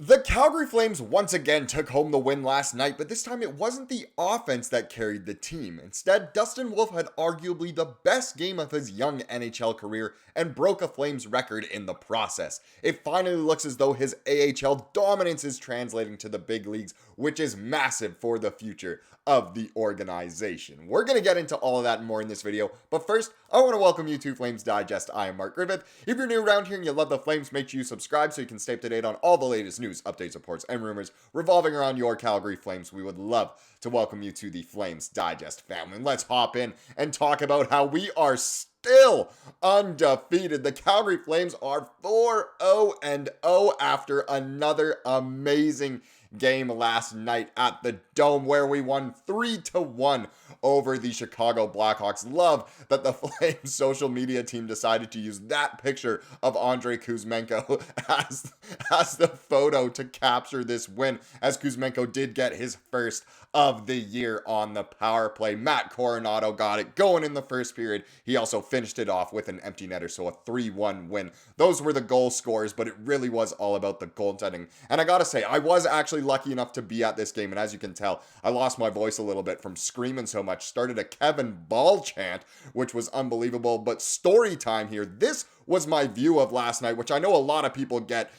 The Calgary Flames once again took home the win last night, but this time it wasn't the offense that carried the team. Instead, Dustin Wolf had arguably the best game of his young NHL career and broke a Flames record in the process. It finally looks as though his AHL dominance is translating to the big leagues, which is massive for the future of the organization. We're going to get into all of that and more in this video, but first, I want to welcome you to Flames Digest. I am Mark Griffith. If you're new around here and you love the Flames, make sure you subscribe so you can stay up to date on all the latest news, updates, reports, and rumors revolving around your Calgary Flames. We would love to welcome you to the Flames Digest family. And let's hop in and talk about how we are still undefeated. The Calgary Flames are 4-0-0 after another amazing game last night at the Dome, where we won 3-1 over the Chicago Blackhawks. Love that the Flames social media team decided to use that picture of Andrei Kuzmenko as the photo to capture this win, as Kuzmenko did get his first of the year on the power play. Matt Coronado got it going in the first period. He also finished it off with an empty netter, so a 3-1 win. Those were the goal scores, but it really was all about the goaltending. And I gotta say, I was actually lucky enough to be at this game, and as you can tell, I lost my voice a little bit from screaming so much. Started a Kevin Ball chant, which was unbelievable. But story time here. This was my view of last night, which I know a lot of people get,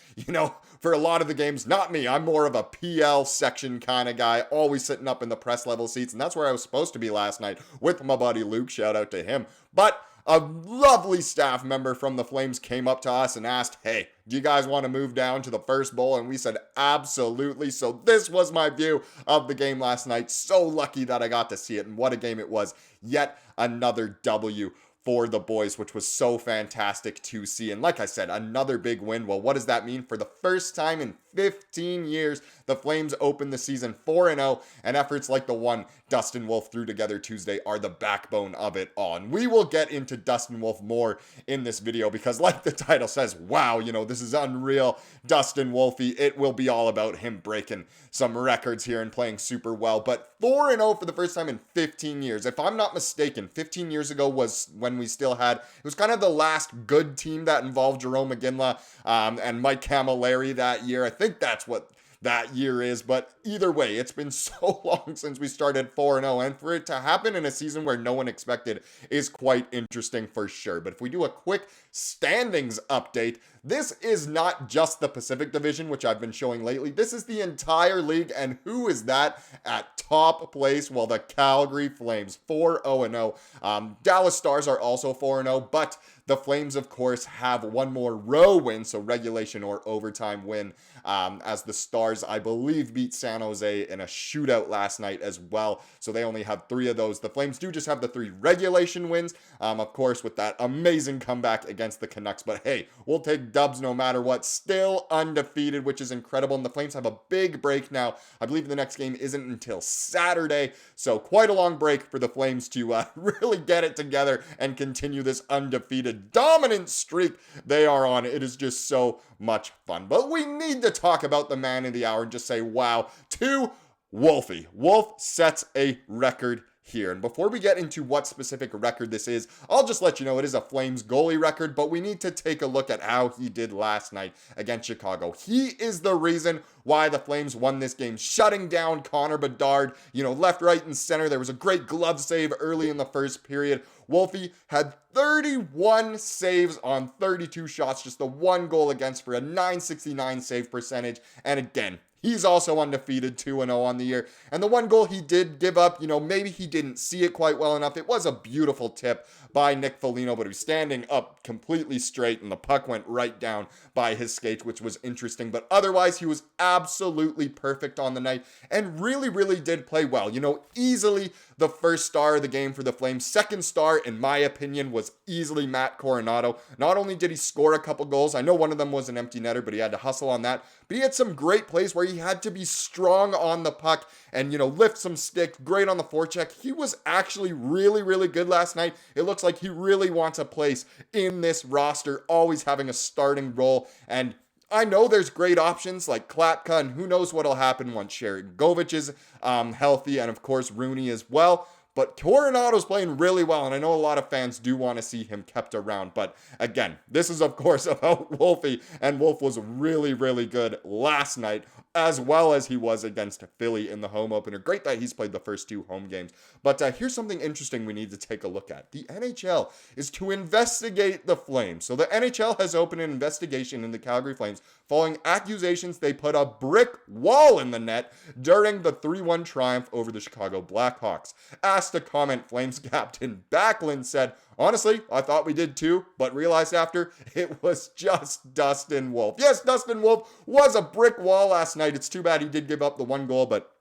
for a lot of the games. Not me. I'm more of a PL section kind of guy, always sitting up in the press level seats, and that's where I was supposed to be last night with my buddy Luke. Shout out to him. But a lovely staff member from the Flames came up to us and asked, hey, do you guys want to move down to the first bowl? And we said, absolutely. So this was my view of the game last night. So lucky that I got to see it, and what a game it was. Yet another W for the boys, which was so fantastic to see. And like I said, another big win. Well, what does that mean? For the first time in 15 years, the Flames opened the season 4-0, and efforts like the one Dustin Wolf threw together Tuesday are the backbone of it all. And we will get into Dustin Wolf more in this video because, like the title says, wow, this is unreal. Dustin Wolfie, it will be all about him breaking some records here and playing super well. But 4-0 for the first time in 15 years. If I'm not mistaken, 15 years ago was when we still had, it was kind of the last good team that involved Jerome McGinley and Mike Camilleri that year. I think that's what that year is, but either way, it's been so long since we started 4-0, and for it to happen in a season where no one expected is quite interesting for sure. But if we do a quick standings update, this is not just the Pacific Division, which I've been showing lately. This is the entire league, and who is that at top place? Well, the Calgary Flames, 4-0-0. Dallas Stars are also 4-0, but the Flames, of course, have one more row win, so regulation or overtime win, as the Stars, I believe, beat San Jose in a shootout last night as well. So they only have 3 of those. The Flames do just have the 3 regulation wins, of course, with that amazing comeback against the Canucks. But hey, we'll take dubs no matter what. Still undefeated, which is incredible. And the Flames have a big break now. I believe the next game isn't until Saturday. So quite a long break for the Flames to really get it together and continue this undefeated dominant streak they are on. It is just so much fun. But we need to talk about the man of the hour and just say wow to Wolfie. Wolf sets a record here. And before we get into what specific record this is, I'll just let you know it is a Flames goalie record, but we need to take a look at how he did last night against Chicago. He is the reason why the Flames won this game, shutting down Connor Bedard, left, right, and center. There was a great glove save early in the first period. Wolfie had 31 saves on 32 shots, just the 1 goal against for a .969 save percentage. And again, he's also undefeated, 2-0 on the year. And the 1 goal he did give up, maybe he didn't see it quite well enough. It was a beautiful tip by Nick Foligno, but he was standing up completely straight, and the puck went right down by his skates, which was interesting. But otherwise, he was absolutely perfect on the night and really, really did play well. Easily the first star of the game for the Flames. Second star, in my opinion, was easily Matt Coronado. Not only did he score a couple goals, I know one of them was an empty netter, but he had to hustle on that. But he had some great plays where he had to be strong on the puck and, lift some sticks. Great on the forecheck. He was actually really, really good last night. It looks like he really wants a place in this roster, always having a starting role. And I know there's great options like Klatka, and who knows what'll happen once Sharangovich is healthy, and of course Rooney as well. But Coronado's playing really well, and I know a lot of fans do want to see him kept around. But again, this is of course about Wolfie, and Wolf was really, really good last night, as well as he was against Philly in the home opener. Great that he's played the first 2 home games. But here's something interesting we need to take a look at. The NHL is to investigate the Flames. So the NHL has opened an investigation into Calgary Flames following accusations they put a brick wall in the net during the 3-1 triumph over the Chicago Blackhawks. Asked to comment, Flames captain Backlund said, "Honestly, I thought we did too, but realized after it was just Dustin Wolf." Yes, Dustin Wolf was a brick wall last night. It's too bad he did give up the 1 goal, but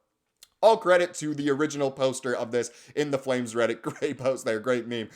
all credit to the original poster of this in the Flames Reddit. Great post there, great meme.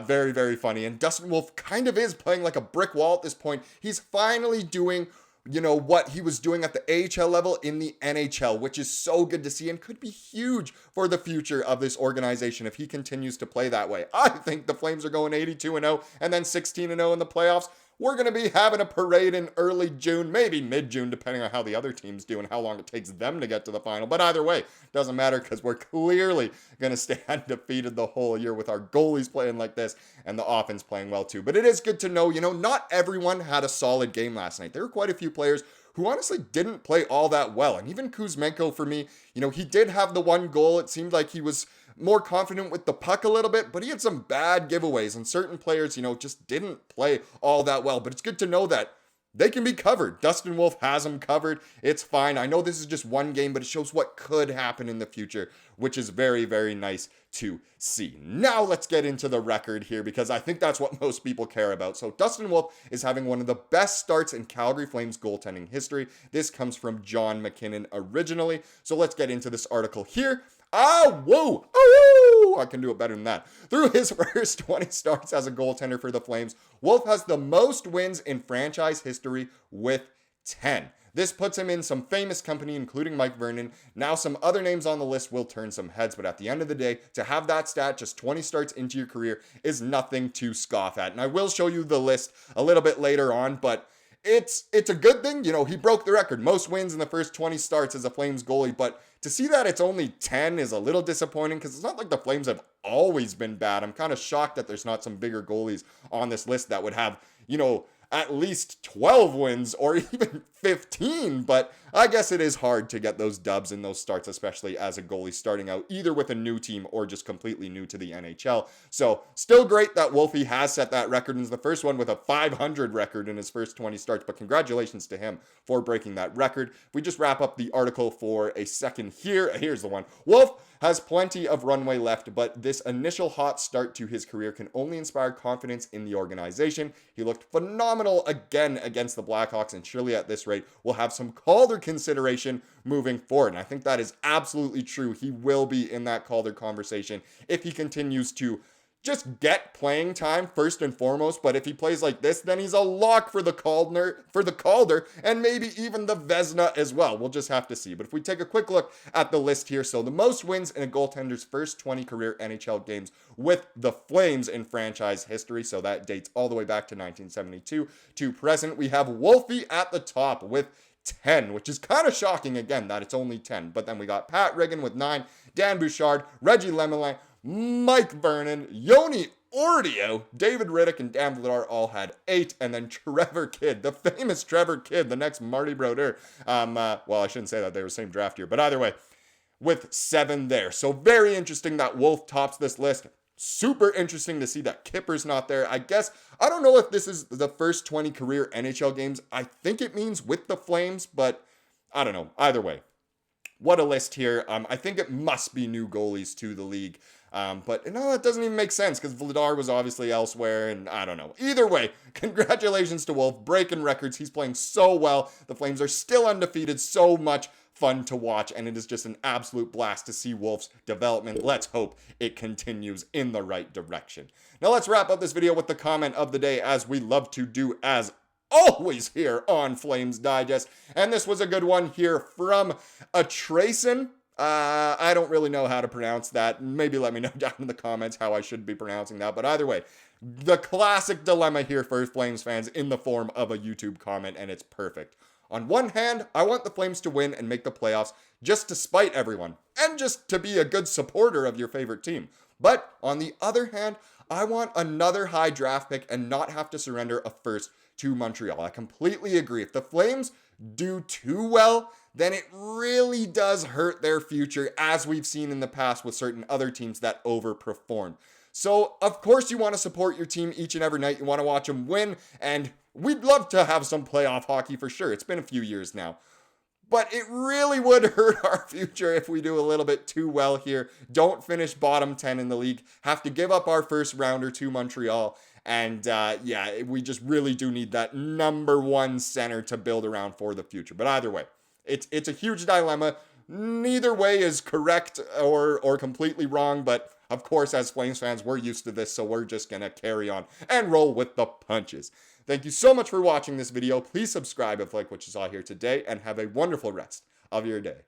Very, very funny. And Dustin Wolf kind of is playing like a brick wall at this point. He's finally doing what he was doing at the AHL level in the NHL, which is so good to see and could be huge for the future of this organization if he continues to play that way. I think the Flames are going 82-0 and then 16-0 in the playoffs. We're going to be having a parade in early June, maybe mid-June, depending on how the other teams do and how long it takes them to get to the final. But either way, doesn't matter because we're clearly going to stay undefeated the whole year with our goalies playing like this and the offense playing well too. But it is good to know, not everyone had a solid game last night. There were quite a few players who honestly didn't play all that well. And even Kuzmenko, for me, he did have the 1 goal. It seemed like he was more confident with the puck a little bit, but he had some bad giveaways, and certain players, just didn't play all that well. But it's good to know that they can be covered. Dustin Wolf has them covered. It's fine. I know this is just 1 game, but it shows what could happen in the future, which is very, very nice to see. Now let's get into the record here, because I think that's what most people care about. So Dustin Wolf is having one of the best starts in Calgary Flames goaltending history. This comes from John McKinnon originally. So let's get into this article here. Whoa! Oh, I can do it better than that. Through his first 20 starts as a goaltender for the Flames, Wolf has the most wins in franchise history with 10. This puts him in some famous company, including Mike Vernon. Now some other names on the list will turn some heads, but at the end of the day, to have that stat just 20 starts into your career is nothing to scoff at. And I will show you the list a little bit later on, but it's a good thing. He broke the record. Most wins in the first 20 starts as a Flames goalie, but to see that it's only 10 is a little disappointing because it's not like the Flames have always been bad. I'm kind of shocked that there's not some bigger goalies on this list that would have, at least 12 wins or even 15, but I guess it is hard to get those dubs in those starts, especially as a goalie starting out either with a new team or just completely new to the NHL. So still great that Wolfie has set that record and is the first one with a 500 record in his first 20 starts, but congratulations to him for breaking that record. If we just wrap up the article for a second here, here's the one. Wolf has plenty of runway left, but this initial hot start to his career can only inspire confidence in the organization. He looked phenomenal again against the Blackhawks, and surely at this rate will have some Calder consideration moving forward. And I think that is absolutely true. He will be in that Calder conversation if he continues to just get playing time first and foremost, but if he plays like this, then he's a lock for the Calder, and maybe even the Vezina as well. We'll just have to see. But if we take a quick look at the list here, so the most wins in a goaltender's first 20 career NHL games with the Flames in franchise history, so that dates all the way back to 1972 to present, we have Wolfie at the top with 10, which is kind of shocking again that it's only 10. But then we got Pat Riggin with 9, Dan Bouchard, Reggie Lemelin, Mike Vernon, Yoni Ordio, David Riddick, and Dan Vladar all had 8, and then Trevor Kidd, the famous Trevor Kidd, the next Marty Brodeur. Well, I shouldn't say that, they were the same draft year, but either way, with 7 there. So very interesting that Wolf tops this list. Super interesting to see that Kipper's not there. I don't know if this is the first 20 career NHL games. I think it means with the Flames, but I don't know. Either way, what a list here. I think it must be new goalies to the league. But no, it doesn't even make sense because Vladar was obviously elsewhere, and I don't know. Either way, congratulations to Wolf, breaking records. He's playing so well. The Flames are still undefeated. So much fun to watch, and it is just an absolute blast to see Wolf's development. Let's hope it continues in the right direction. Now let's wrap up this video with the comment of the day, as we love to do as always here on Flames Digest. And this was a good one here from a Trayson. I don't really know how to pronounce that. Maybe let me know down in the comments how I should be pronouncing that. But either way, the classic dilemma here for Flames fans in the form of a YouTube comment, and it's perfect. On one hand, I want the Flames to win and make the playoffs just to spite everyone, and just to be a good supporter of your favorite team. But on the other hand, I want another high draft pick and not have to surrender a first to Montreal. I completely agree. If the Flames do too well, then it really does hurt their future, as we've seen in the past with certain other teams that overperform. So, of course, you want to support your team each and every night. You want to watch them win, and we'd love to have some playoff hockey for sure. It's been a few years now. But it really would hurt our future if we do a little bit too well here. Don't finish bottom 10 in the league. Have to give up our first rounder to Montreal. And yeah, we just really do need that number one center to build around for the future. But either way, it's a huge dilemma. Neither way is correct or completely wrong. But of course, as Flames fans, we're used to this. So we're just going to carry on and roll with the punches. Thank you so much for watching this video. Please subscribe if you like what you saw here today, and have a wonderful rest of your day.